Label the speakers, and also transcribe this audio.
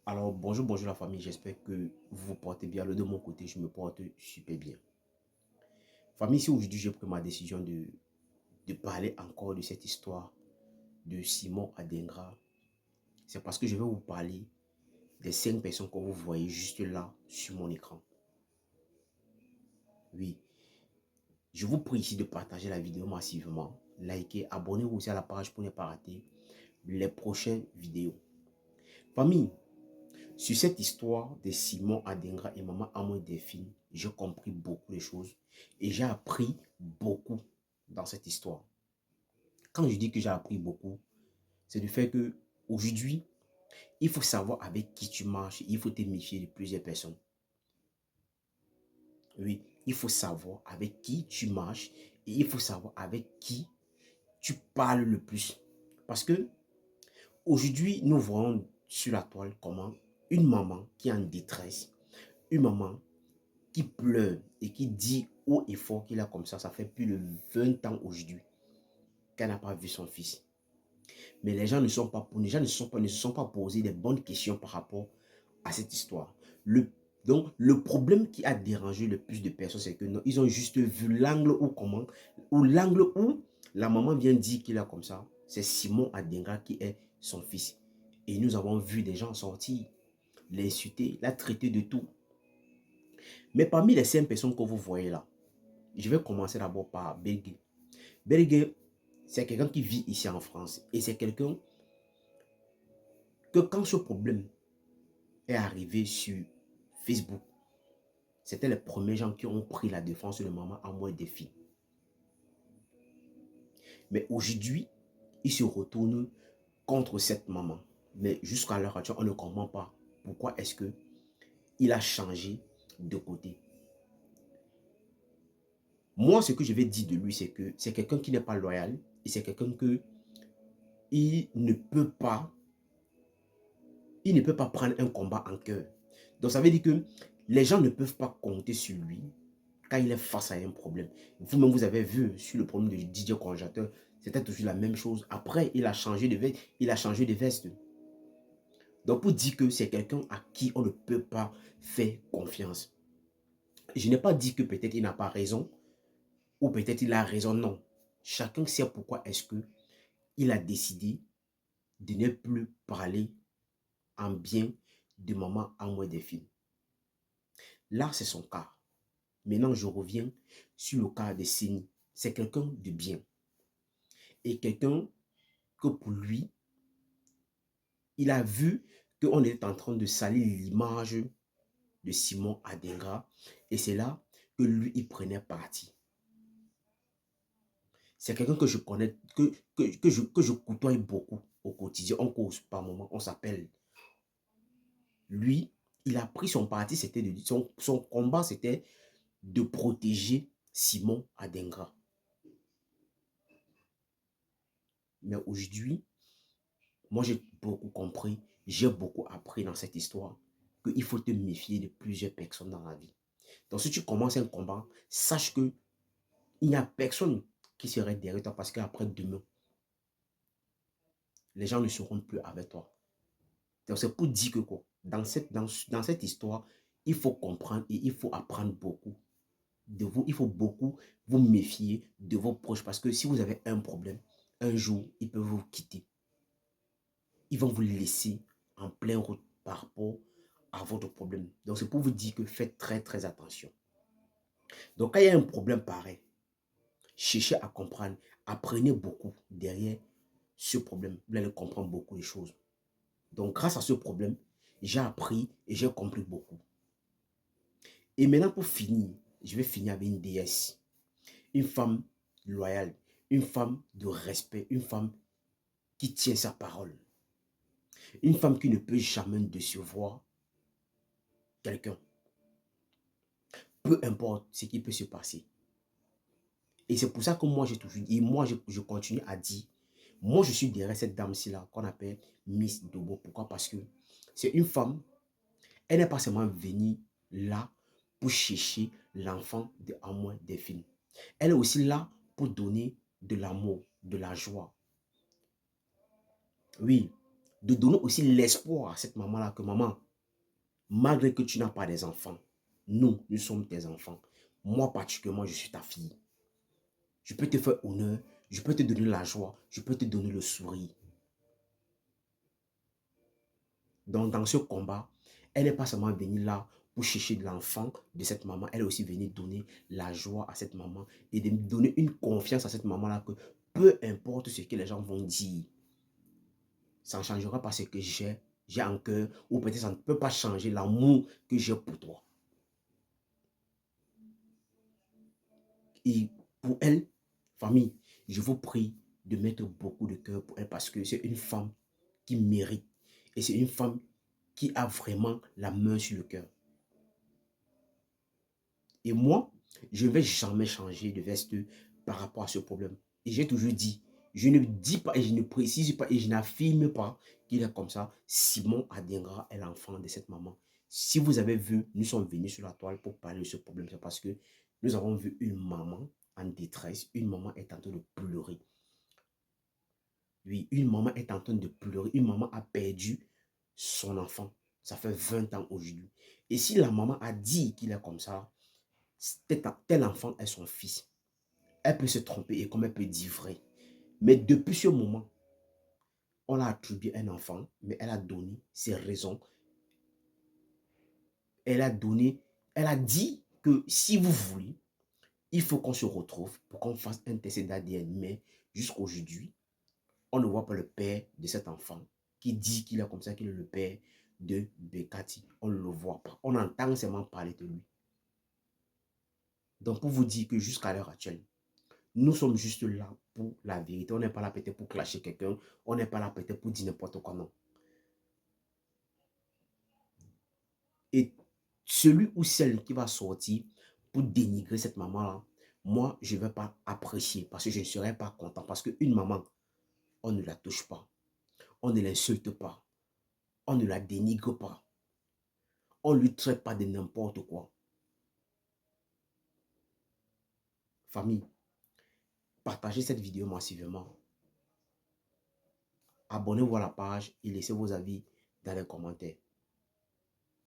Speaker 1: Alors, bonjour la famille, j'espère que vous vous portez bien. De mon côté, je me porte super bien. Famille, si aujourd'hui j'ai pris ma décision de parler encore de cette histoire de Simon Adingra, c'est parce que je vais vous parler des 5 personnes que vous voyez juste là sur mon écran. Oui, je vous prie ici de partager la vidéo massivement, likez, abonnez-vous aussi à la page pour ne pas rater les prochaines vidéos. Famille, sur cette histoire de Simon Adingra et Maman Amour Delphine, j'ai compris beaucoup de choses et j'ai appris beaucoup dans cette histoire. Quand je dis que j'ai appris beaucoup, c'est du fait que aujourd'hui, il faut savoir avec qui tu marches, il faut te méfier de plusieurs personnes. Oui, il faut savoir avec qui tu marches et il faut savoir avec qui tu parles le plus. Parce que aujourd'hui, nous voyons sur la toile comment une maman qui est en détresse, une maman qui pleure et qui dit haut et fort qu'il a comme ça fait plus de 20 ans aujourd'hui qu'elle n'a pas vu son fils. Mais les gens ne sont pas, les gens ne se sont pas posé des bonnes questions par rapport à cette histoire. Donc, le problème qui a dérangé le plus de personnes, c'est que non, ils ont juste vu l'angle où la maman vient dire qu'il a comme ça, c'est Simon Adingra qui est son fils. Et nous avons vu des gens sortir, l'insulter, la traiter de tout. Mais parmi les 5 personnes que vous voyez là, je vais commencer d'abord par Belgué. Belgué, c'est quelqu'un qui vit ici en France. Et c'est quelqu'un que quand ce problème est arrivé sur Facebook, c'était les premiers gens qui ont pris la défense de maman à moins des filles. Mais aujourd'hui, il se retourne contre cette maman. Mais jusqu'à l'heure actuelle, on ne comprend pas pourquoi est-ce que il a changé de côté. Moi, ce que je vais dire de lui, c'est que c'est quelqu'un qui n'est pas loyal et c'est quelqu'un que il ne peut pas prendre un combat en cœur. Donc ça veut dire que les gens ne peuvent pas compter sur lui quand il est face à un problème. Vous-même, vous avez vu sur le problème de Didier Conjateur, c'était toujours la même chose. Après, il a changé de veste. Il a changé de veste. Donc pour dire que c'est quelqu'un à qui on ne peut pas faire confiance. Je n'ai pas dit que peut-être il n'a pas raison ou peut-être il a raison. Non. Chacun sait pourquoi est-ce que il a décidé de ne plus parler en bien de maman à moins des filles. Là, c'est son cas. Maintenant, je reviens sur le cas de Seni. C'est quelqu'un de bien. Et quelqu'un que pour lui, il a vu qu'on était en train de salir l'image de Simon Adingra. Et c'est là que lui, il prenait parti. C'est quelqu'un que je connais, que je côtoie beaucoup au quotidien. On cause par moment, on s'appelle. Lui, il a pris son parti, c'était son combat, c'était de protéger Simon Adingra. Mais aujourd'hui, moi j'ai beaucoup compris, j'ai beaucoup appris dans cette histoire qu'il faut te méfier de plusieurs personnes dans la vie. Donc si tu commences un combat, sache que il n'y a personne qui serait derrière toi parce qu'après demain, les gens ne seront plus avec toi. Donc c'est pour dire que quoi, dans cette histoire, il faut comprendre et il faut apprendre beaucoup de vous. Il faut beaucoup vous méfier de vos proches parce que si vous avez un problème, un jour, ils peuvent vous quitter. Ils vont vous laisser en pleine route par rapport à votre problème. Donc c'est pour vous dire que faites très très attention. Donc quand il y a un problème pareil, cherchez à comprendre, apprenez beaucoup derrière ce problème. Vous allez comprendre beaucoup de choses. Donc grâce à ce problème, j'ai appris et j'ai compris beaucoup. Et maintenant pour finir, je vais finir avec une déesse. Une femme loyale, une femme de respect, une femme qui tient sa parole. Une femme qui ne peut jamais décevoir quelqu'un. Peu importe ce qui peut se passer. Et c'est pour ça que moi j'ai toujours dit, et moi je continue à dire, moi je suis derrière cette dame-ci là qu'on appelle Miss Dobo. Pourquoi? Parce que c'est une femme, elle n'est pas seulement venue là pour chercher l'enfant de Amour Delphine. Elle est aussi là pour donner de l'amour, de la joie. Oui, de donner aussi l'espoir à cette maman-là que maman, malgré que tu n'as pas des enfants, nous sommes tes enfants. Moi particulièrement, je suis ta fille. Je peux te faire honneur, je peux te donner la joie, je peux te donner le sourire. Donc, dans ce combat, elle n'est pas seulement venue là pour chercher de l'enfant de cette maman, elle est aussi venue donner la joie à cette maman et de donner une confiance à cette maman-là que peu importe ce que les gens vont dire, ça ne changera pas ce que j'ai en cœur, ou peut-être ça ne peut pas changer l'amour que j'ai pour toi. Et pour elle, famille, je vous prie de mettre beaucoup de cœur pour elle parce que c'est une femme qui mérite. Et c'est une femme qui a vraiment la main sur le cœur. Et moi, je ne vais jamais changer de veste par rapport à ce problème. Et j'ai toujours dit, je ne dis pas et je ne précise pas et je n'affirme pas qu'il est comme ça. Simon Adingra est l'enfant de cette maman. Si vous avez vu, nous sommes venus sur la toile pour parler de ce problème. C'est parce que nous avons vu une maman en détresse. Une maman est en train de pleurer. Oui, une maman est en train de pleurer. Une maman a perdu son enfant. Ça fait 20 ans aujourd'hui. Et si la maman a dit qu'il est comme ça, tel enfant est son fils. Elle peut se tromper et comme elle peut dire vrai. Mais depuis ce moment, on a attribué un enfant, mais elle a donné ses raisons. Elle a dit que si vous voulez, il faut qu'on se retrouve pour qu'on fasse un test d'ADN. Mais jusqu'aujourd'hui, on ne voit pas le père de cet enfant qui dit qu'il est comme ça, qu'il est le père de Bekati. On ne le voit pas. On entend seulement parler de lui. Donc, pour vous dire que jusqu'à l'heure actuelle, nous sommes juste là pour la vérité. On n'est pas là peut-être pour clasher quelqu'un. On n'est pas là peut-être pour dire n'importe quoi, non. Et celui ou celle qui va sortir pour dénigrer cette maman-là, moi, je ne vais pas apprécier parce que je ne serai pas content. Parce qu'une maman, on ne la touche pas. On ne l'insulte pas. On ne la dénigre pas. On ne lui traite pas de n'importe quoi. Famille, partagez cette vidéo massivement. Abonnez-vous à la page et laissez vos avis dans les commentaires.